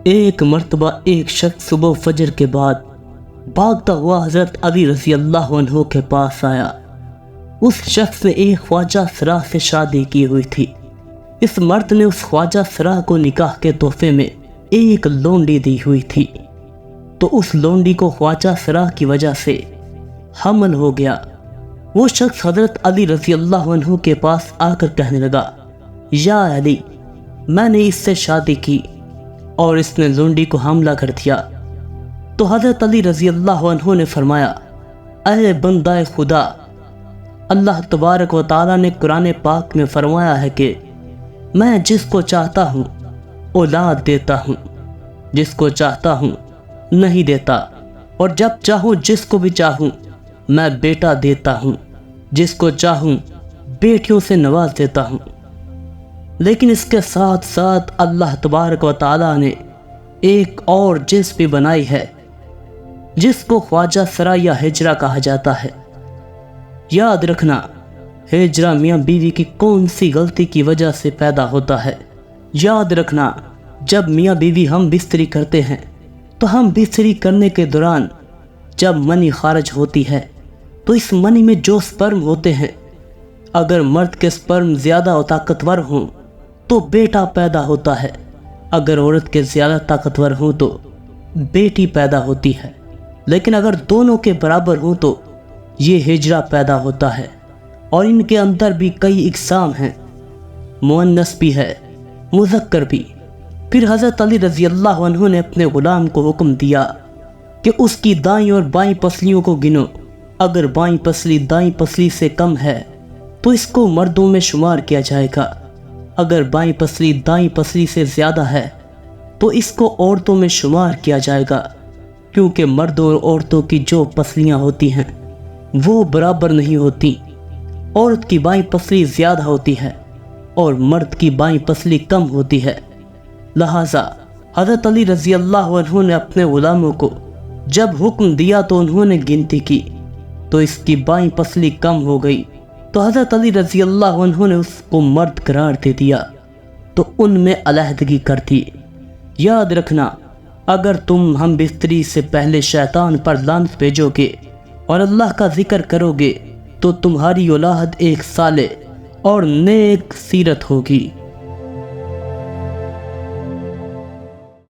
ایک مرتبہ ایک شخص صبح فجر کے بعد بھاگتا ہوا حضرت علی رضی اللہ عنہ کے پاس آیا۔ اس شخص نے ایک خواجہ سرا سے شادی کی ہوئی تھی۔ اس مرد نے اس خواجہ سرا کو نکاح کے تحفے میں ایک لونڈی دی ہوئی تھی، تو اس لونڈی کو خواجہ سرا کی وجہ سے حمل ہو گیا۔ وہ شخص حضرت علی رضی اللہ عنہ کے پاس آ کر کہنے لگا، یا علی، میں نے اس سے شادی کی اور اس نے لونڈی کو حاملہ کر دیا۔ تو حضرت علی رضی اللہ عنہ نے فرمایا، اے بندہ خدا، اللہ تبارک و تعالیٰ نے قرآن پاک میں فرمایا ہے کہ میں جس کو چاہتا ہوں اولاد دیتا ہوں، جس کو چاہتا ہوں نہیں دیتا، اور جب چاہوں جس کو بھی چاہوں میں بیٹا دیتا ہوں، جس کو چاہوں بیٹیوں سے نواز دیتا ہوں۔ لیکن اس کے ساتھ ساتھ اللہ تبارک و تعالیٰ نے ایک اور جنس بھی بنائی ہے، جس کو خواجہ سرا یا ہجرہ کہا جاتا ہے۔ یاد رکھنا، ہجرہ میاں بیوی کی کون سی غلطی کی وجہ سے پیدا ہوتا ہے۔ یاد رکھنا، جب میاں بیوی ہم بستری کرتے ہیں تو ہم بستری کرنے کے دوران جب منی خارج ہوتی ہے تو اس منی میں جو سپرم ہوتے ہیں، اگر مرد کے سپرم زیادہ طاقتور ہوں تو بیٹا پیدا ہوتا ہے، اگر عورت کے زیادہ طاقتور ہوں تو بیٹی پیدا ہوتی ہے۔ لیکن اگر دونوں کے برابر ہوں تو یہ ہجرہ پیدا ہوتا ہے، اور ان کے اندر بھی کئی اقسام ہیں، مؤنث بھی ہے، مذکر بھی۔ پھر حضرت علی رضی اللہ عنہ نے اپنے غلام کو حکم دیا کہ اس کی دائیں اور بائیں پسلیوں کو گنو، اگر بائیں پسلی دائیں پسلی سے کم ہے تو اس کو مردوں میں شمار کیا جائے گا، اگر بائیں پسلی دائیں پسلی سے زیادہ ہے تو اس کو عورتوں میں شمار کیا جائے گا، کیونکہ مردوں اور عورتوں کی جو پسلیاں ہوتی ہیں وہ برابر نہیں ہوتی۔ عورت کی بائیں پسلی زیادہ ہوتی ہے اور مرد کی بائیں پسلی کم ہوتی ہے۔ لہٰذا حضرت علی رضی اللہ عنہ نے اپنے غلاموں کو جب حکم دیا تو انہوں نے گنتی کی تو اس کی بائیں پسلی کم ہو گئی، تو حضرت علی رضی اللہ عنہ نے اس کو مرد قرار دے دیا، تو ان میں علیحدگی کر دی۔ یاد رکھنا، اگر تم ہم بستری سے پہلے شیطان پر لعنت بھیجو گے اور اللہ کا ذکر کرو گے تو تمہاری اولاد ایک صالح اور نیک سیرت ہوگی۔